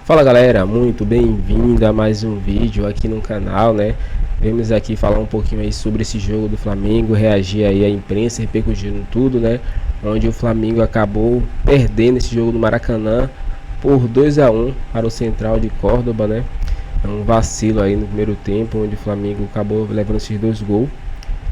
Fala galera, muito bem-vindo a mais um vídeo aqui no canal, né? Vamos aqui falar um pouquinho aí sobre esse jogo do Flamengo, reagir aí à imprensa, repercutindo tudo, né? Onde o Flamengo acabou perdendo esse jogo do Maracanã por 2-1 para o Central de Córdoba, né? É um vacilo aí no primeiro tempo, onde o Flamengo acabou levando esses 2 gols.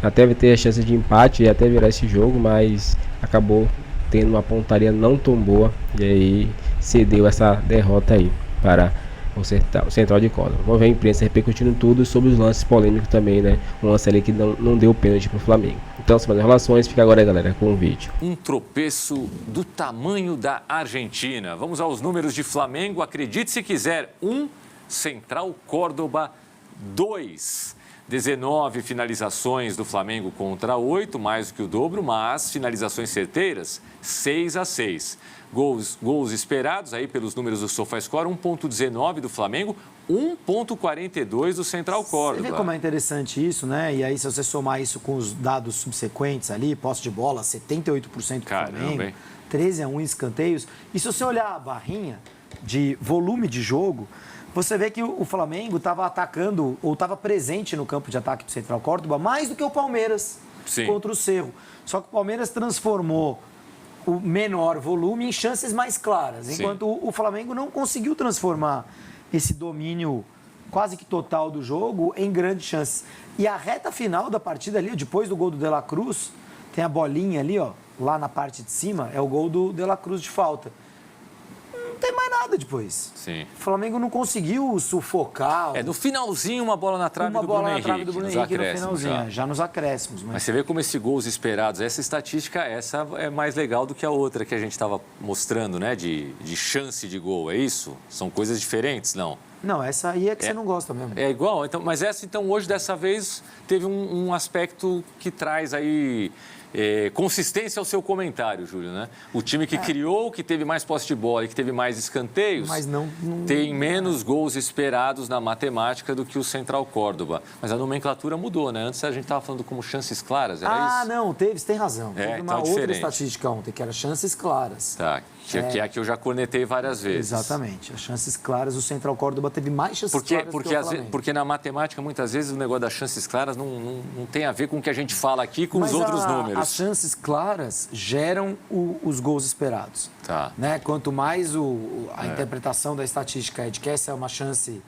Até ter a chance de empate e até virar esse jogo, mas acabou tendo uma pontaria não tão boa e aí cedeu essa derrota aí para o Central de Córdoba. Vamos ver a imprensa repercutindo tudo sobre os lances polêmicos também, né? Um lance ali que não deu pênalti para o Flamengo. Então, sem mais enrolações, fica agora aí, galera, com o vídeo. Um tropeço do tamanho da Argentina. Vamos aos números de Flamengo. Acredite se quiser, 1, Central Córdoba 2. 19 finalizações do Flamengo contra 8, mais do que o dobro, mas finalizações certeiras, 6-6. Gols esperados aí pelos números do SofaScore, 1.19 do Flamengo, 1.42 do Central Córdoba. Você vê como é interessante isso, né? E aí, se você somar isso com os dados subsequentes ali, posse de bola, 78% do Flamengo, 13-1 escanteios. E se você olhar a barrinha de volume de jogo, você vê que o Flamengo estava atacando ou estava presente no campo de ataque do Central Córdoba mais do que o Palmeiras contra o Cerro. Só que o Palmeiras transformou o menor volume em chances mais claras, enquanto o Flamengo não conseguiu transformar esse domínio quase que total do jogo em grandes chances. E a reta final da partida ali, depois do gol do De La Cruz, tem a bolinha ali, ó, lá na parte de cima, é o gol do De La Cruz de falta. Não tem mais nada depois. O Flamengo não conseguiu sufocar. No finalzinho, uma bola na trave do Bruno Henrique. No finalzinho, já nos acréscimos. Mas você vê como esses gols esperados, essa estatística, essa é mais legal do que a outra que a gente estava mostrando, né? De chance de gol, é isso? São coisas diferentes, não? Não, essa aí é que você não gosta mesmo. É igual, então, mas essa, então, hoje, dessa vez, teve um aspecto que traz aí... consistência ao seu comentário, Júlio, né? O time que criou, que teve mais posse de bola e que teve mais escanteios, mas não tem menos gols esperados na matemática do que o Central Córdoba. Mas a nomenclatura mudou, né? Antes a gente estava falando como chances claras, era isso? Ah, não, você tem razão. Teve uma outra diferente. Estatística ontem, que era chances claras. Tá, que é a que eu já cornetei várias vezes. Exatamente, as chances claras, o Central Córdoba teve mais chances claras do que o Flamengo. Porque na matemática, muitas vezes, o negócio das chances claras não tem a ver com o que a gente fala aqui, com os outros números. As chances claras geram os gols esperados. Né? Quanto mais a interpretação da estatística é de que essa é uma chance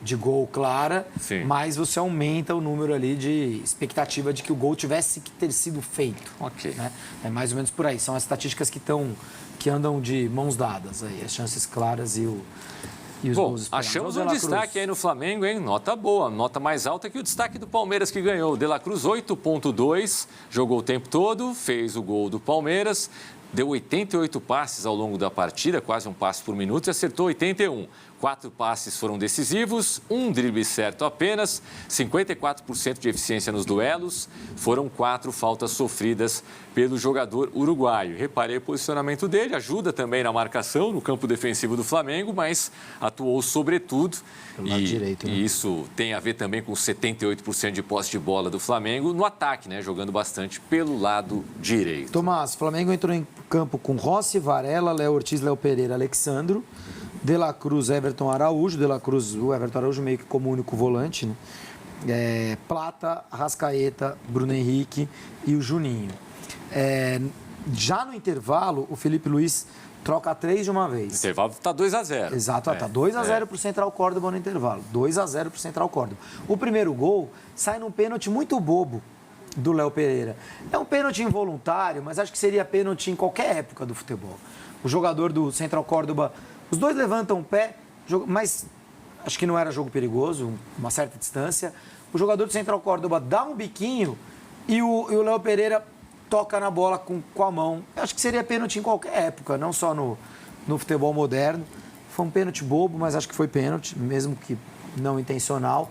de gol clara, mais você aumenta o número ali de expectativa de que o gol tivesse que ter sido feito. Né? É mais ou menos por aí. São as estatísticas que andam de mãos dadas aí, as chances claras e os gols esperados. Achamos um destaque aí no Flamengo, hein? Nota boa, nota mais alta que o destaque do Palmeiras que ganhou. O De La Cruz 8.2, jogou o tempo todo, fez o gol do Palmeiras, deu 88 passes ao longo da partida, quase um passe por minuto, e acertou 81. 4 passes foram decisivos, um drible certo apenas, 54% de eficiência nos duelos, foram 4 faltas sofridas pelo jogador uruguaio. Reparei o posicionamento dele, ajuda também na marcação no campo defensivo do Flamengo, mas atuou sobretudo. E isso tem a ver também com 78% de posse de bola do Flamengo no ataque, né? Jogando bastante pelo lado direito. Tomás, o Flamengo entrou em campo com Rossi, Varela, Léo Ortiz, Léo Pereira, Alexandro, De La Cruz, Everton Araújo. De La Cruz, o Everton Araújo meio que como único volante, né? Plata, Arrascaeta, Bruno Henrique e o Juninho. Já no intervalo, o Felipe Luiz troca 3 de uma vez. O intervalo está 2-0. Exato, está 2-0 para o Central Córdoba no intervalo. 2-0 para o Central Córdoba. O primeiro gol sai num pênalti muito bobo do Léo Pereira. É um pênalti involuntário, mas acho que seria pênalti em qualquer época do futebol. O jogador do Central Córdoba, os dois levantam o pé, mas acho que não era jogo perigoso, uma certa distância. O jogador do Central Córdoba dá um biquinho e o Léo Pereira toca na bola com a mão. Acho que seria pênalti em qualquer época, não só no futebol moderno. Foi um pênalti bobo, mas acho que foi pênalti, mesmo que não intencional.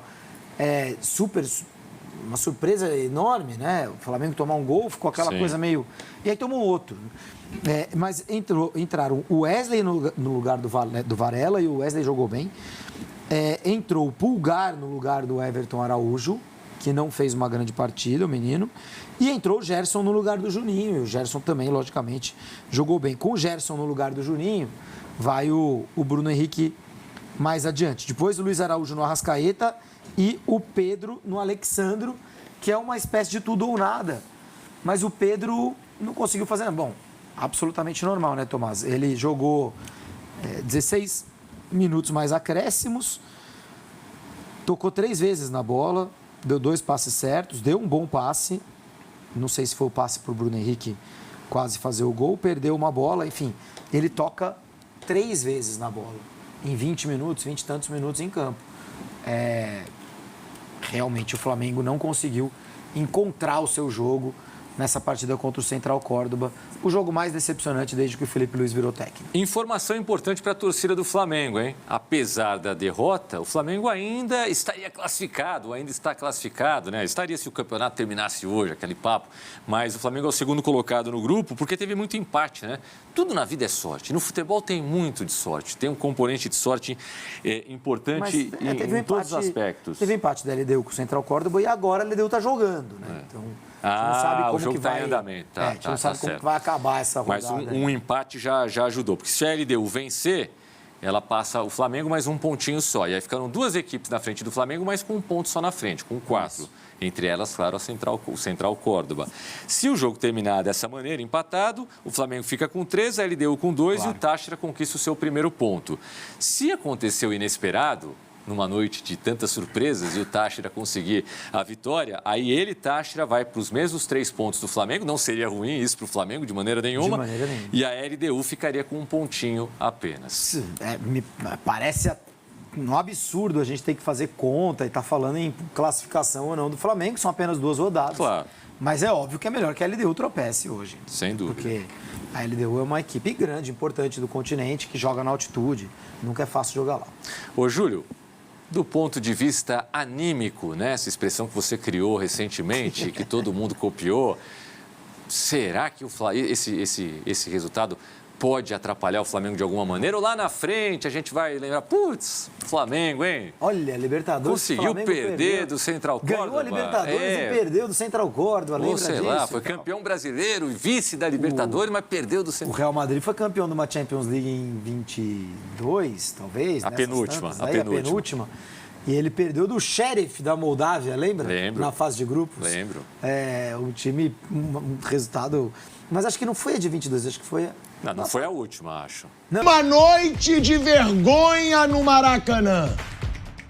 Uma surpresa enorme, né? O Flamengo tomar um gol, ficou aquela coisa meio... E aí tomou outro. Mas entraram o Wesley no lugar do Varela, e o Wesley jogou bem. Entrou o Pulgar no lugar do Everton Araújo, que não fez uma grande partida, o menino. E entrou o Gerson no lugar do Juninho. E o Gerson também, logicamente, jogou bem. Com o Gerson no lugar do Juninho, vai o Bruno Henrique mais adiante. Depois o Luiz Araújo no Arrascaeta e o Pedro no Alexandro, que é uma espécie de tudo ou nada. Mas o Pedro não conseguiu fazer nada. Bom, absolutamente normal, né, Tomás? Ele jogou 16 minutos mais acréscimos, tocou 3 vezes na bola, deu 2 passes certos, deu um bom passe. Não sei se foi o passe para o Bruno Henrique quase fazer o gol, perdeu uma bola, enfim. Ele toca 3 vezes na bola, em 20 minutos, 20 e tantos minutos em campo. Realmente o Flamengo não conseguiu encontrar o seu jogo nessa partida contra o Central Córdoba, o jogo mais decepcionante desde que o Felipe Luiz virou técnico. Informação importante para a torcida do Flamengo, hein? Apesar da derrota, o Flamengo ainda estaria classificado, ainda está classificado, né? Estaria se o campeonato terminasse hoje, aquele papo, mas o Flamengo é o segundo colocado no grupo porque teve muito empate, né? Tudo na vida é sorte. No futebol tem muito de sorte, tem um componente de sorte importante em todos os aspectos. Teve empate da LDU com o Central Córdoba e agora a LDU está jogando, né? Então... A gente não sabe como o jogo está em andamento. A gente não sabe como que vai acabar essa rodada. Mas um empate já ajudou. Porque se a LDU vencer, ela passa o Flamengo mais um pontinho só. E aí ficaram 2 equipes na frente do Flamengo, mas com um ponto só na frente, com 4. Isso. Entre elas, claro, o Central Córdoba. Se o jogo terminar dessa maneira, empatado, o Flamengo fica com 3, a LDU com 2 claro. E o Táchira conquista o seu primeiro ponto. Se acontecer o inesperado, numa noite de tantas surpresas, e o Táchira conseguir a vitória, aí ele, Táchira, vai para os mesmos 3 pontos do Flamengo. Não seria ruim isso para o Flamengo, de maneira nenhuma. De maneira nenhuma. E a LDU ficaria com um pontinho apenas. Me parece um absurdo a gente ter que fazer conta e estar falando em classificação ou não do Flamengo. São apenas 2 rodadas. Claro. Mas é óbvio que é melhor que a LDU tropece hoje. Sem dúvida. Porque a LDU é uma equipe grande, importante do continente, que joga na altitude. Nunca é fácil jogar lá. Ô, Júlio, do ponto de vista anímico, né? Essa expressão que você criou recentemente, que todo mundo copiou, será que esse resultado pode atrapalhar o Flamengo de alguma maneira? Ou lá na frente a gente vai lembrar, putz, Flamengo, hein? Olha, Libertadores, conseguiu perder do Central Córdoba. Ganhou a Libertadores e perdeu do Central Córdoba, lembra disso? Sei lá, foi campeão brasileiro e vice da Libertadores, mas perdeu do Central. O Real Madrid foi campeão de uma Champions League em 22, talvez. A penúltima. E ele perdeu do Sheriff da Moldávia, lembra? Lembro. Na fase de grupos. Lembro. O time, um resultado... Mas acho que não foi a de 22, acho que foi... Não foi a última, acho. Uma noite de vergonha no Maracanã.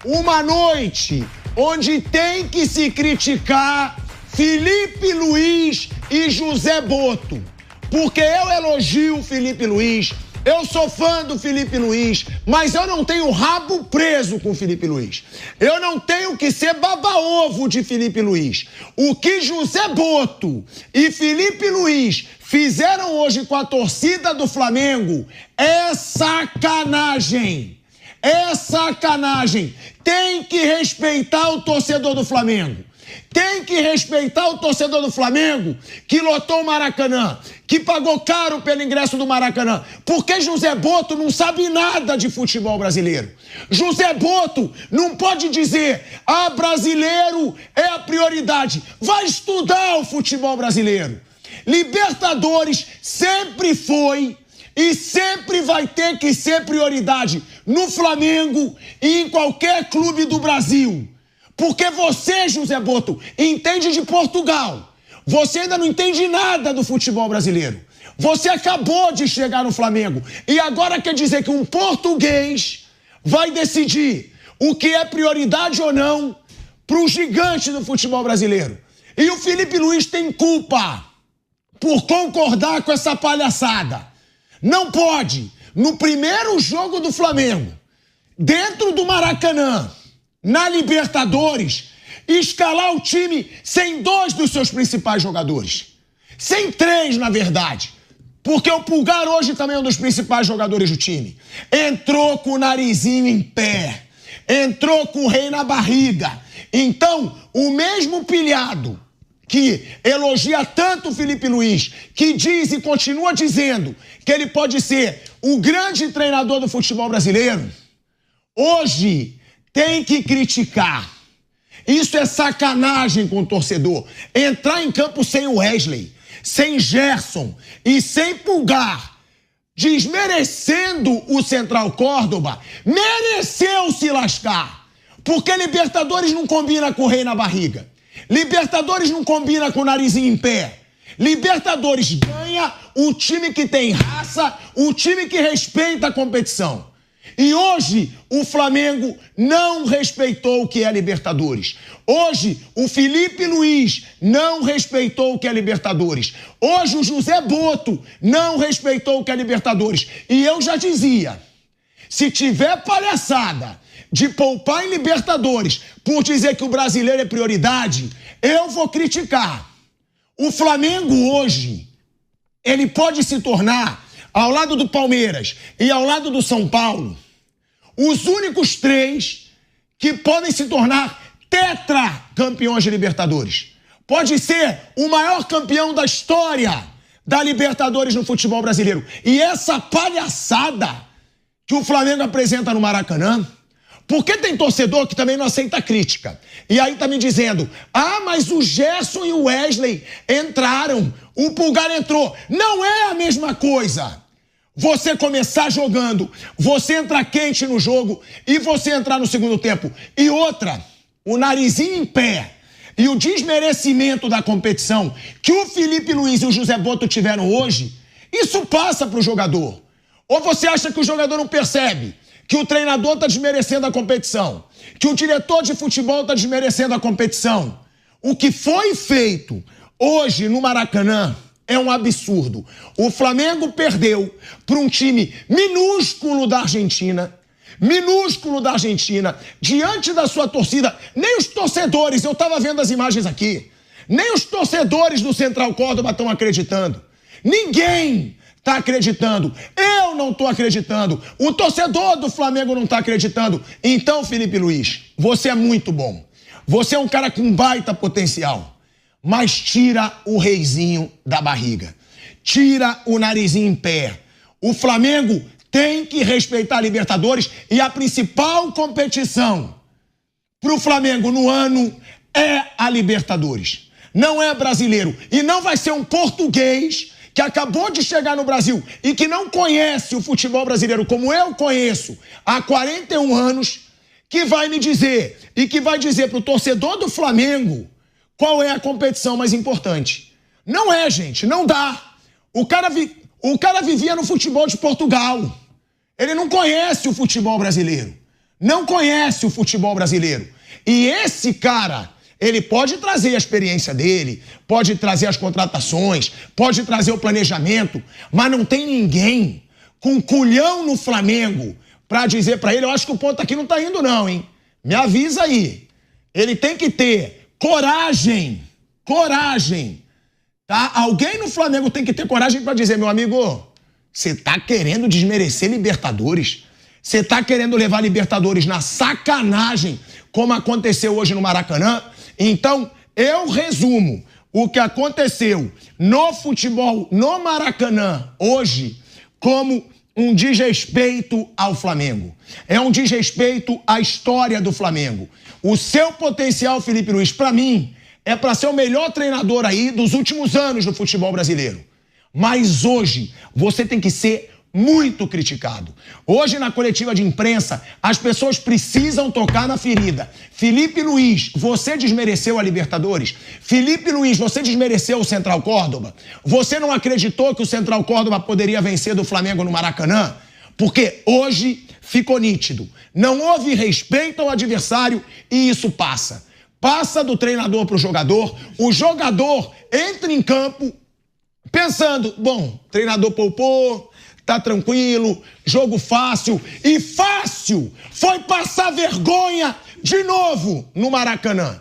Uma noite onde tem que se criticar Felipe Luiz e José Boto. Porque eu elogio o Felipe Luiz, eu sou fã do Felipe Luiz, mas eu não tenho rabo preso com o Felipe Luiz. Eu não tenho que ser baba-ovo de Felipe Luiz. O que José Boto e Felipe Luiz fizeram hoje com a torcida do Flamengo é sacanagem. É sacanagem. Tem que respeitar o torcedor do Flamengo. Tem que respeitar o torcedor do Flamengo que lotou o Maracanã, que pagou caro pelo ingresso do Maracanã, porque José Boto não sabe nada de futebol brasileiro. José Boto não pode dizer, brasileiro é a prioridade. Vai estudar o futebol brasileiro. Libertadores sempre foi e sempre vai ter que ser prioridade no Flamengo e em qualquer clube do Brasil. Porque você, José Boto, entende de Portugal. Você ainda não entende nada do futebol brasileiro. Você acabou de chegar no Flamengo e agora quer dizer que um português vai decidir o que é prioridade ou não para o gigante do futebol brasileiro. E o Felipe Luiz tem culpa por concordar com essa palhaçada. Não pode, no primeiro jogo do Flamengo, dentro do Maracanã, na Libertadores, escalar o time sem 2 dos seus principais jogadores. Sem 3, na verdade. Porque o Pulgar hoje também é um dos principais jogadores do time. Entrou com o narizinho em pé. Entrou com o rei na barriga. Então, o mesmo pilhado que elogia tanto o Felipe Luiz, que diz e continua dizendo que ele pode ser o grande treinador do futebol brasileiro, hoje tem que criticar. Isso é sacanagem com o torcedor. Entrar em campo sem o Wesley, sem Gerson e sem Pulgar desmerecendo o Central Córdoba, mereceu se lascar. Porque Libertadores não combina com o rei na barriga. Libertadores não combina com o narizinho em pé. Libertadores ganha um time que tem raça, um time que respeita a competição. E hoje o Flamengo não respeitou o que é Libertadores. Hoje o Felipe Luiz não respeitou o que é Libertadores. Hoje o José Boto não respeitou o que é Libertadores. E eu já dizia, se tiver palhaçada de poupar em Libertadores por dizer que o brasileiro é prioridade, eu vou criticar. O Flamengo hoje, ele pode se tornar, ao lado do Palmeiras e ao lado do São Paulo, os únicos 3 que podem se tornar tetracampeões de Libertadores. Pode ser o maior campeão da história da Libertadores no futebol brasileiro. E essa palhaçada que o Flamengo apresenta no Maracanã, porque tem torcedor que também não aceita crítica. E aí tá me dizendo, mas o Gerson e o Wesley entraram, o Pulgar entrou. Não é a mesma coisa. Você começar jogando, você entrar quente no jogo e você entrar no segundo tempo. E outra, o narizinho em pé e o desmerecimento da competição que o Felipe Luiz e o José Boto tiveram hoje, isso passa pro jogador. Ou você acha que o jogador não percebe que o treinador tá desmerecendo a competição, que o diretor de futebol tá desmerecendo a competição? O que foi feito hoje no Maracanã é um absurdo. O Flamengo perdeu para um time minúsculo da Argentina, diante da sua torcida. Nem os torcedores, eu estava vendo as imagens aqui, nem os torcedores do Central Córdoba estão acreditando. Ninguém está acreditando. Eu não estou acreditando. O torcedor do Flamengo não está acreditando. Então, Felipe Luiz, você é muito bom. Você é um cara com baita potencial. Mas tira o reizinho da barriga. Tira o narizinho em pé. O Flamengo tem que respeitar a Libertadores e a principal competição pro Flamengo no ano é a Libertadores. Não é brasileiro. E não vai ser um português que acabou de chegar no Brasil e que não conhece o futebol brasileiro como eu conheço há 41 anos, que vai me dizer e que vai dizer pro torcedor do Flamengo qual é a competição mais importante. Não é, gente, não dá. O cara vivia no futebol de Portugal. Ele não conhece o futebol brasileiro. Não conhece o futebol brasileiro. E esse cara, ele pode trazer a experiência dele, pode trazer as contratações, pode trazer o planejamento, mas não tem ninguém com culhão no Flamengo pra dizer pra ele, eu acho que o ponto aqui não tá indo não, hein? Me avisa aí. Ele tem que ter coragem, tá? Alguém no Flamengo tem que ter coragem pra dizer, meu amigo, você tá querendo desmerecer Libertadores? Você tá querendo levar Libertadores na sacanagem, como aconteceu hoje no Maracanã? Então, eu resumo o que aconteceu no futebol no Maracanã hoje como um desrespeito ao Flamengo. É um desrespeito à história do Flamengo. O seu potencial, Felipe Luiz, pra mim, é pra ser o melhor treinador aí dos últimos anos do futebol brasileiro. Mas hoje, você tem que ser muito criticado. Hoje, na coletiva de imprensa, as pessoas precisam tocar na ferida. Felipe Luiz, você desmereceu a Libertadores? Felipe Luiz, você desmereceu o Central Córdoba? Você não acreditou que o Central Córdoba poderia vencer do Flamengo no Maracanã? Porque hoje ficou nítido. Não houve respeito ao adversário e isso passa. Passa do treinador pro jogador. O jogador entra em campo pensando, bom, treinador poupou, tá tranquilo, jogo fácil. E fácil foi passar vergonha de novo no Maracanã.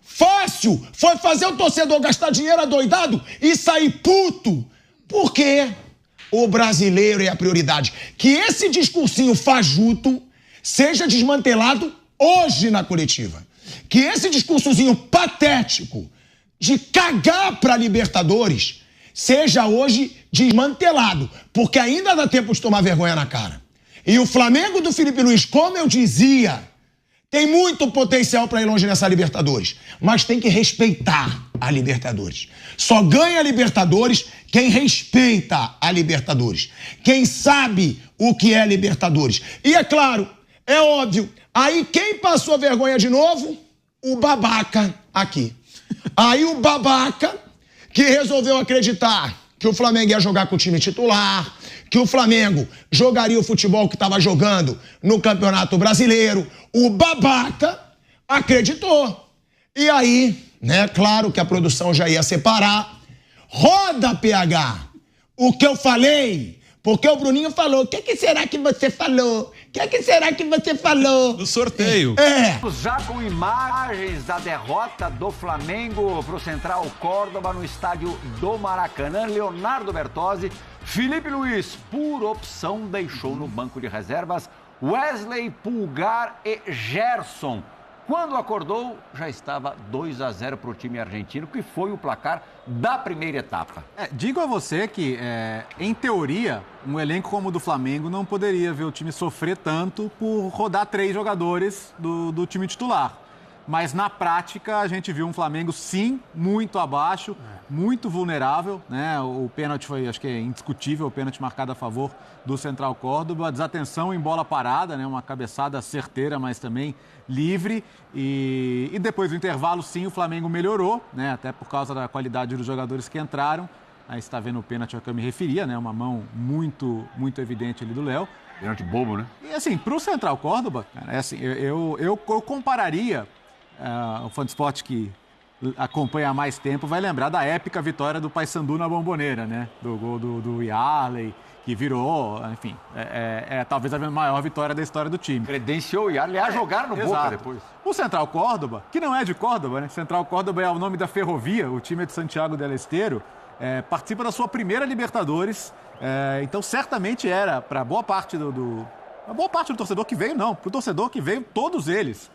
Fácil foi fazer o torcedor gastar dinheiro adoidado e sair puto. Por quê? O brasileiro é a prioridade. Que esse discursinho fajuto seja desmantelado hoje na coletiva. Que esse discursozinho patético de cagar pra Libertadores seja hoje desmantelado, porque ainda dá tempo de tomar vergonha na cara. E o Flamengo do Felipe Luiz, como eu dizia, tem muito potencial para ir longe nessa Libertadores, mas tem que respeitar a Libertadores. Só ganha a Libertadores quem respeita a Libertadores, quem sabe o que é Libertadores. E é claro, é óbvio, aí quem passou vergonha de novo? O babaca aqui. Aí o babaca que resolveu acreditar que o Flamengo ia jogar com o time titular, que o Flamengo jogaria o futebol que estava jogando no Campeonato Brasileiro. O babaca acreditou. E aí, né, claro que a produção já ia separar. Roda, PH, o que eu falei, porque o Bruninho falou. O que será que você falou? O que será que você falou? No sorteio. Já com imagens da derrota do Flamengo para o Central Córdoba no estádio do Maracanã, Leonardo Bertozzi, Felipe Luiz, por opção, deixou no banco de reservas Wesley, Pulgar e Gerson. Quando acordou, já estava 2-0 para o time argentino, que foi o placar da primeira etapa. Digo a você que, em teoria, um elenco como o do Flamengo não poderia ver o time sofrer tanto por rodar 3 jogadores do time titular. Mas, na prática, a gente viu um Flamengo, sim, muito abaixo, muito vulnerável, né? O pênalti foi, acho que é indiscutível, o pênalti marcado a favor do Central Córdoba. Desatenção em bola parada, né? Uma cabeçada certeira, mas também livre. E depois do intervalo, sim, o Flamengo melhorou, né? Até por causa da qualidade dos jogadores que entraram. Aí você está vendo o pênalti a que eu me referia, né? Uma mão muito, muito evidente ali do Léo. Pênalti bobo, né? E assim, para o Central Córdoba, cara, assim, eu compararia... o fã de esporte que acompanha há mais tempo vai lembrar da épica vitória do Paysandu na Bomboneira, né? Do gol do Yarley, que virou, enfim, talvez a maior vitória da história do time. Credenciou o Yarley a jogar no Boca depois. O Central Córdoba, que não é de Córdoba, né? Central Córdoba é o nome da ferrovia, o time é de Santiago del Estero, participa da sua primeira Libertadores, então certamente era para boa parte do torcedor que veio, não, para o torcedor que veio, todos eles.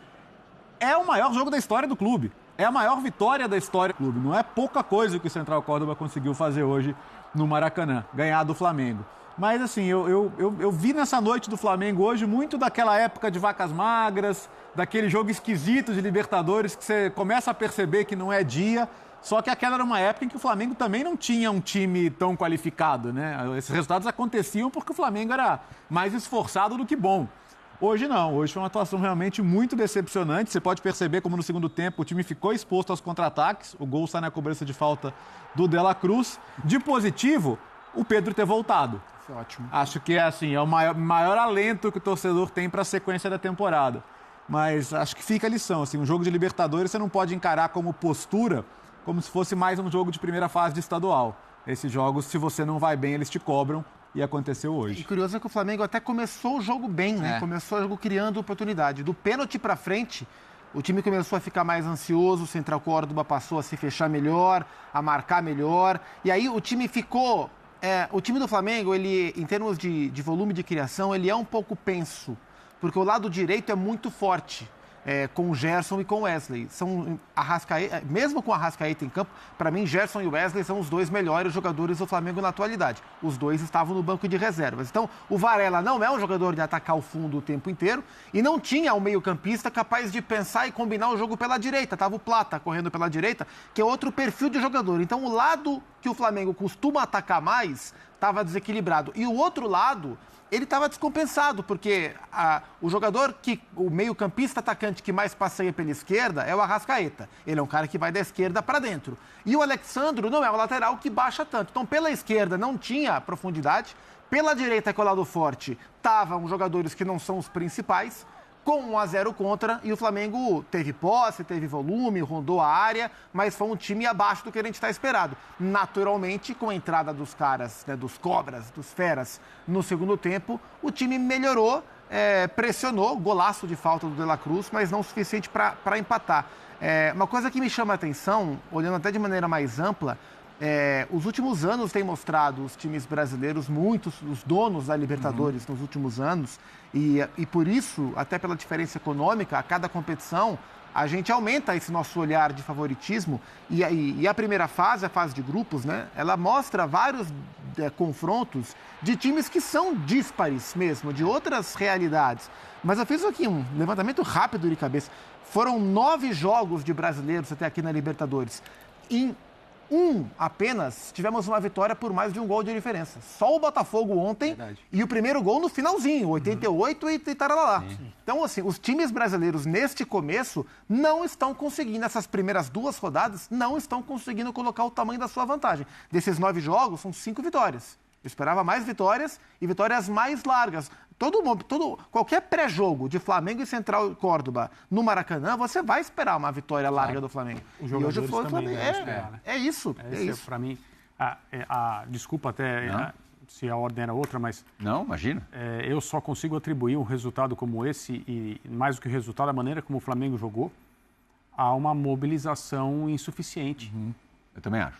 É o maior jogo da história do clube. É a maior vitória da história do clube. Não é pouca coisa que o Central Córdoba conseguiu fazer hoje no Maracanã, ganhar do Flamengo. Mas, assim, eu vi nessa noite do Flamengo hoje muito daquela época de vacas magras, daquele jogo esquisito de Libertadores que você começa a perceber que não é dia. Só que aquela era uma época em que o Flamengo também não tinha um time tão qualificado, né? Esses resultados aconteciam porque o Flamengo era mais esforçado do que bom. Hoje não, hoje foi uma atuação realmente muito decepcionante. Você pode perceber como no segundo tempo o time ficou exposto aos contra-ataques. O gol sai na cobrança de falta do De La Cruz. De positivo, o Pedro ter voltado. Foi ótimo. Acho que é o maior alento que o torcedor tem para a sequência da temporada. Mas acho que fica a lição. Assim, um jogo de Libertadores você não pode encarar como postura, como se fosse mais um jogo de primeira fase de estadual. Esses jogos, se você não vai bem, eles te cobram. E aconteceu hoje. E curioso é que o Flamengo até começou o jogo bem, né? Começou o jogo criando oportunidade. Do pênalti para frente, o time começou a ficar mais ansioso, o Central Córdoba passou a se fechar melhor, a marcar melhor. E aí o time ficou... o time do Flamengo, ele, em termos de volume de criação, ele é um pouco penso. Porque o lado direito é muito forte. Com o Gerson e com o Wesley. Mesmo com a Arrascaeta em campo, para mim, Gerson e Wesley são os dois melhores jogadores do Flamengo na atualidade. Os dois estavam no banco de reservas. Então, o Varela não é um jogador de atacar o fundo o tempo inteiro e não tinha um meio-campista capaz de pensar e combinar o jogo pela direita. Tava o Plata correndo pela direita, que é outro perfil de jogador. Então, o lado que o Flamengo costuma atacar mais estava desequilibrado. E o outro lado... ele estava descompensado, porque o meio-campista atacante que mais passeia pela esquerda é o Arrascaeta. Ele é um cara que vai da esquerda para dentro. E o Alexandro não é o lateral que baixa tanto. Então, pela esquerda não tinha profundidade, pela direita, que é o lado forte, estavam jogadores que não são os principais, com 1-0 contra, e o Flamengo teve posse, teve volume, rondou a área, mas foi um time abaixo do que a gente está esperado. Naturalmente, com a entrada dos caras, né, dos cobras, dos feras, no segundo tempo, o time melhorou, pressionou, golaço de falta do De La Cruz, mas não o suficiente para empatar. Uma coisa que me chama a atenção, olhando até de maneira mais ampla, Os últimos anos têm mostrado os times brasileiros, muitos, os donos da Libertadores nos últimos anos, e por isso, até pela diferença econômica, a cada competição, a gente aumenta esse nosso olhar de favoritismo. E a primeira fase, a fase de grupos, né, ela mostra vários confrontos de times que são díspares mesmo, de outras realidades. Mas eu fiz aqui um levantamento rápido de cabeça. Foram 9 jogos de brasileiros até aqui na Libertadores. Em apenas tivemos uma vitória por mais de um gol de diferença. Só o Botafogo ontem. Verdade. E o primeiro gol no finalzinho, 88 e tarará. Então, assim, os times brasileiros neste começo não estão conseguindo, nessas primeiras 2 rodadas, não estão conseguindo colocar o tamanho da sua vantagem. Desses 9 jogos, são 5 vitórias. Eu esperava mais vitórias e vitórias mais largas. Qualquer pré-jogo de Flamengo e Central Córdoba no Maracanã, você vai esperar uma vitória larga do Flamengo. E hoje foi o Flamengo. É isso. Para mim, desculpa até se a ordem era outra, mas... Não, imagina. Eu só consigo atribuir um resultado como esse, e mais do que o resultado, a maneira como o Flamengo jogou, a uma mobilização insuficiente. Eu também acho.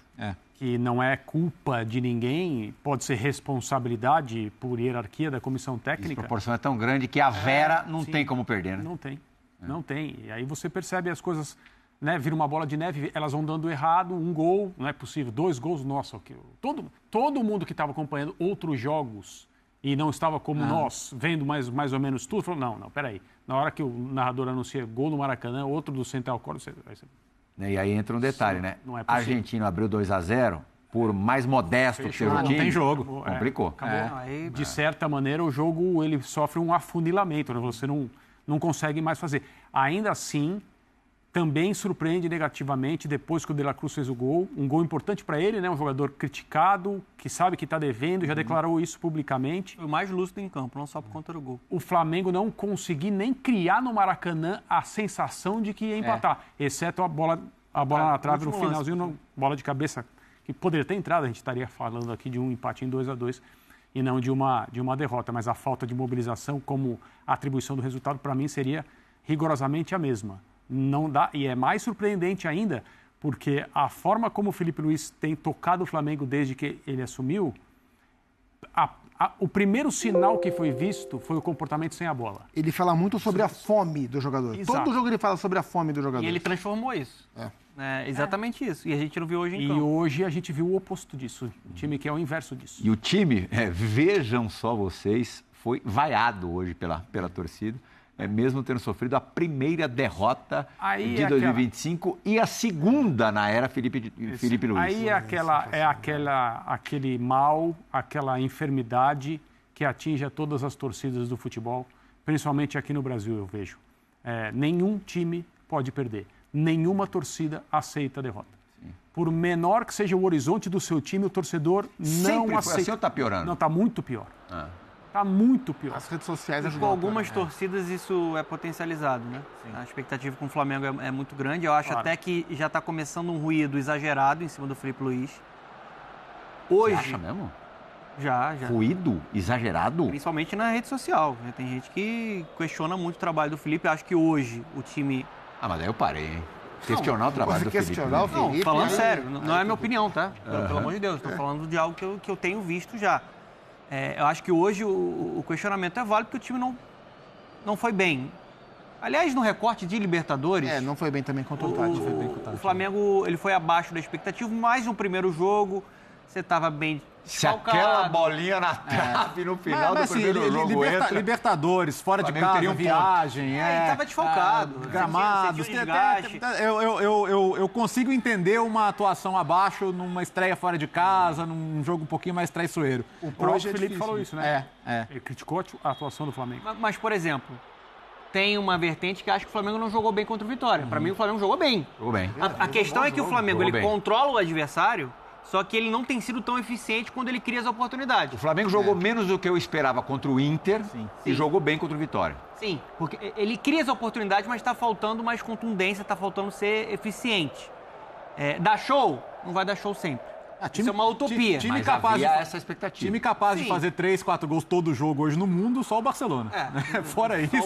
Que não é culpa de ninguém, pode ser responsabilidade por hierarquia da comissão técnica. A proporção é tão grande que a Vera não tem como perder, né? Não tem. E aí você percebe as coisas, né? Vira uma bola de neve, elas vão dando errado, 1 gol, não é possível, 2 gols, nossa. Todo mundo que estava acompanhando outros jogos e não estava como nós, vendo mais ou menos tudo, falou, não, peraí. Na hora que o narrador anuncia gol no Maracanã, outro do Central Córdoba, E aí entra um detalhe, né? Não é a Argentina abriu 2-0, por mais modesto que seja o time, não tem jogo. Complicou. De certa maneira, o jogo ele sofre um afunilamento, né? Você não consegue mais fazer. Ainda assim, também surpreende negativamente depois que o De La Cruz fez o gol. Um gol importante para ele, né? Um jogador criticado, que sabe que está devendo, já declarou isso publicamente. Foi o mais lúcido em campo, não só por conta do gol. O Flamengo não conseguiu nem criar no Maracanã a sensação de que ia empatar, exceto a bola na trave no finalzinho, bola de cabeça, que poderia ter entrado, a gente estaria falando aqui de um empate em 2-2 e não de uma derrota, mas a falta de mobilização como atribuição do resultado, para mim, seria rigorosamente a mesma. Não dá, e é mais surpreendente ainda, porque a forma como o Felipe Luiz tem tocado o Flamengo desde que ele assumiu, o primeiro sinal que foi visto foi o comportamento sem a bola. Ele fala muito sobre a fome do jogador. Exato. Todo jogo ele fala sobre a fome do jogador. E ele transformou isso. Exatamente isso. E a gente não viu hoje em campo. E hoje a gente viu o oposto disso. Um time que é o inverso disso. E o time, vejam só vocês, foi vaiado hoje pela torcida. Mesmo tendo sofrido a primeira derrota de 2025 e a segunda na era Felipe Luiz. Aí aquele mal, aquela enfermidade que atinge a todas as torcidas do futebol, principalmente aqui no Brasil, eu vejo. Nenhum time pode perder, nenhuma torcida aceita a derrota. Sim. Por menor que seja o horizonte do seu time, o torcedor não aceita. Assim ou está piorando? Não, está muito pior. Está muito pior. As redes sociais ajudam. Com algumas torcidas isso é potencializado, né? Sim. A expectativa com o Flamengo é muito grande. Eu acho até que já está começando um ruído exagerado em cima do Felipe Luiz. Hoje... Você acha mesmo? Já. Ruído exagerado? Principalmente na rede social. Né? Tem gente que questiona muito o trabalho do Felipe. Eu acho que hoje o time... mas daí eu parei, hein? Questionar o trabalho do Felipe. Não, falando sério. Não é minha opinião, tá? Pelo amor de Deus. Estou falando de algo que eu tenho visto já. Eu acho que hoje o questionamento é válido porque o time não foi bem. Aliás, no recorte de Libertadores... não foi bem também contra o Tati. O Flamengo ele foi abaixo da expectativa, mais no primeiro jogo, você estava bem desfalcado. Se aquela bolinha na trave no final do primeiro jogo entra... Libertadores, fora de casa, viagem... Ele estava desfalcado. Gramados... Eu consigo entender uma atuação abaixo numa estreia fora de casa, num jogo um pouquinho mais traiçoeiro. O próprio Felipe falou isso, né? Ele criticou a atuação do Flamengo. Mas, por exemplo... Tem uma vertente que acha que o Flamengo não jogou bem contra o Vitória. Para mim, o Flamengo jogou bem. Jogou bem. A questão é que o Flamengo ele controla o adversário, só que ele não tem sido tão eficiente quando ele cria as oportunidades. O Flamengo jogou menos do que eu esperava contra o Inter e jogou bem contra o Vitória. Sim, porque ele cria as oportunidades, mas está faltando mais contundência, está faltando ser eficiente. Dar show? Não vai dar show sempre. Isso é uma utopia. Time capaz essa expectativa. Time capaz de fazer 3, 4 gols todo jogo hoje no mundo, só o Barcelona. Fora isso,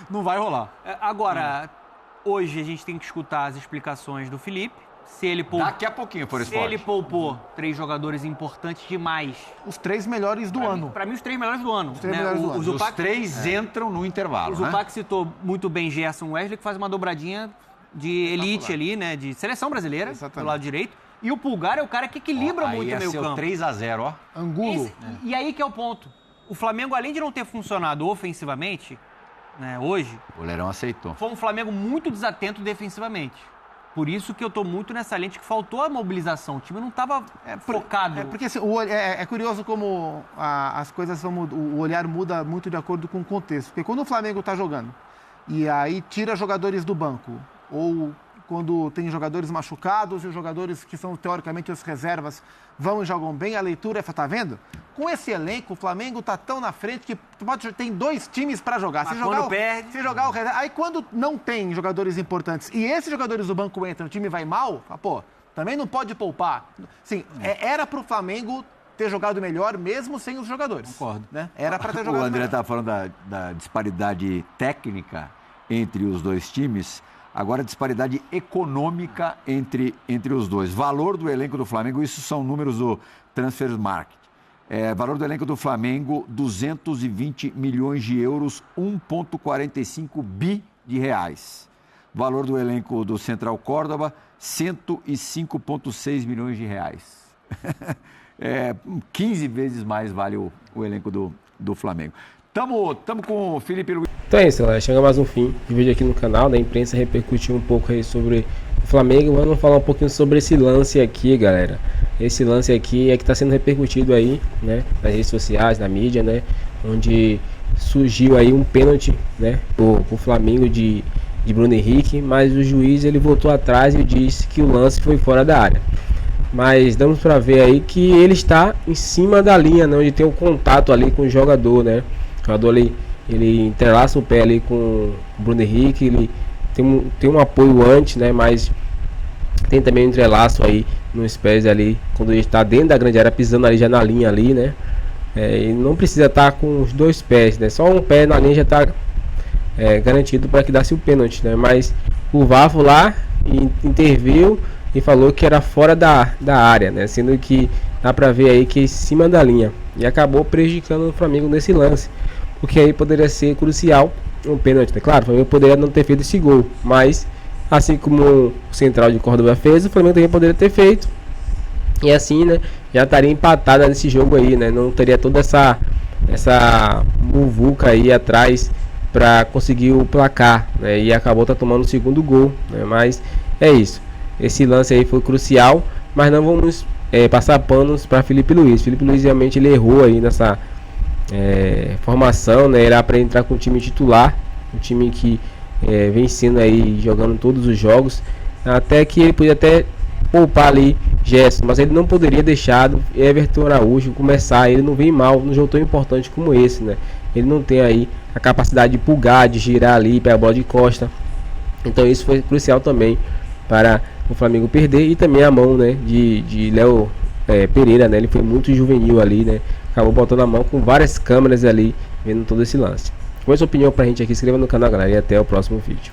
não vai rolar. Agora, hoje a gente tem que escutar as explicações do Felipe, se ele poupou... Daqui a pouquinho, por Se ele poupou 3 jogadores importantes demais. Os 3 melhores do ano. Para mim, os 3 melhores do ano. Os 3 melhores do ano. Os 3 entram no intervalo, O Zupac citou muito bem Gerson Wesley, que faz uma dobradinha de elite ali, né? De seleção brasileira, do lado direito. E o Pulgar é o cara que equilibra muito o meio campo. 3-0, ó. Angulo. E aí que é o ponto. O Flamengo, além de não ter funcionado ofensivamente, né, hoje... O goleirão aceitou. Foi um Flamengo muito desatento defensivamente. Por isso que eu tô muito nessa lente que faltou a mobilização. O time não estava focado. Porque assim, é curioso como as coisas vão... O olhar muda muito de acordo com o contexto. Porque quando o Flamengo está jogando e aí tira jogadores do banco, ou quando tem jogadores machucados e os jogadores que são teoricamente as reservas vão e jogam bem, a leitura é, tá vendo? Com esse elenco, o Flamengo tá tão na frente que tem 2 times para jogar. Mas se jogar o reserva, aí quando não tem jogadores importantes e esses jogadores do banco entram, o time vai mal, pô, também não pode poupar. Sim, era pro Flamengo ter jogado melhor mesmo sem os jogadores. Concordo. Né? Era para ter jogado melhor. O André melhor. tá falando da disparidade técnica entre os 2 times. Agora, a disparidade econômica entre os dois. Valor do elenco do Flamengo, isso são números do Transfermarkt. Valor do elenco do Flamengo, 220 milhões de euros, 1,45 bi de reais. Valor do elenco do Central Córdoba, 105,6 milhões de reais. 15 vezes mais vale o elenco do Flamengo. Tamo com o Felipe Luiz. Então é isso, galera. Chega mais um fim de vídeo aqui no canal. Da imprensa repercutiu um pouco aí sobre o Flamengo. Vamos falar um pouquinho sobre esse lance aqui, galera. Esse lance aqui é que está sendo repercutido aí, né, nas redes sociais, na mídia, né, onde surgiu aí um pênalti, né, o Flamengo de Bruno Henrique, mas o juiz ele voltou atrás e disse que o lance foi fora da área. Mas damos para ver aí que ele está em cima da linha, né, onde tem um contato ali com o jogador, né. O jogador ali, ele entrelaça o pé ali com o Bruno Henrique, ele tem um apoio antes, né, mas tem também um entrelaço aí nos pés ali, quando ele está dentro da grande área, pisando ali já na linha ali, né. E não precisa estar com os 2 pés, né, só um pé na linha já está garantido para que desse o pênalti, né. Mas o VAR foi lá e interviu e falou que era fora da área, né, sendo que dá para ver aí que é em cima da linha, e acabou prejudicando o Flamengo nesse lance, porque aí poderia ser crucial um pênalti, né? Claro, o Flamengo poderia não ter feito esse gol, mas assim como o Central de Córdoba fez, o Flamengo também poderia ter feito, e assim, né, já estaria empatada nesse jogo aí, né, não teria toda essa muvuca aí atrás para conseguir o placar, né, e acabou tomando o segundo gol, né, mas é isso, esse lance aí foi crucial, mas não vamos passar panos para Felipe Luiz. Felipe Luiz realmente ele errou aí nessa formação, né, era para entrar com o time titular, um time que vem sendo aí jogando todos os jogos, até que ele podia até poupar ali Gerson, mas ele não poderia deixar Everton Araújo começar. Ele não vem mal num jogo tão importante como esse, né? Ele não tem aí a capacidade de pulgar, de girar ali para a bola de costa, então isso foi crucial também para o Flamengo perder, e também a mão, né, de Léo Pereira, né? Ele foi muito juvenil ali, né? Acabou botando a mão com várias câmeras ali vendo todo esse lance. Com essa opinião pra gente aqui, inscreva no canal, galera, e até o próximo vídeo.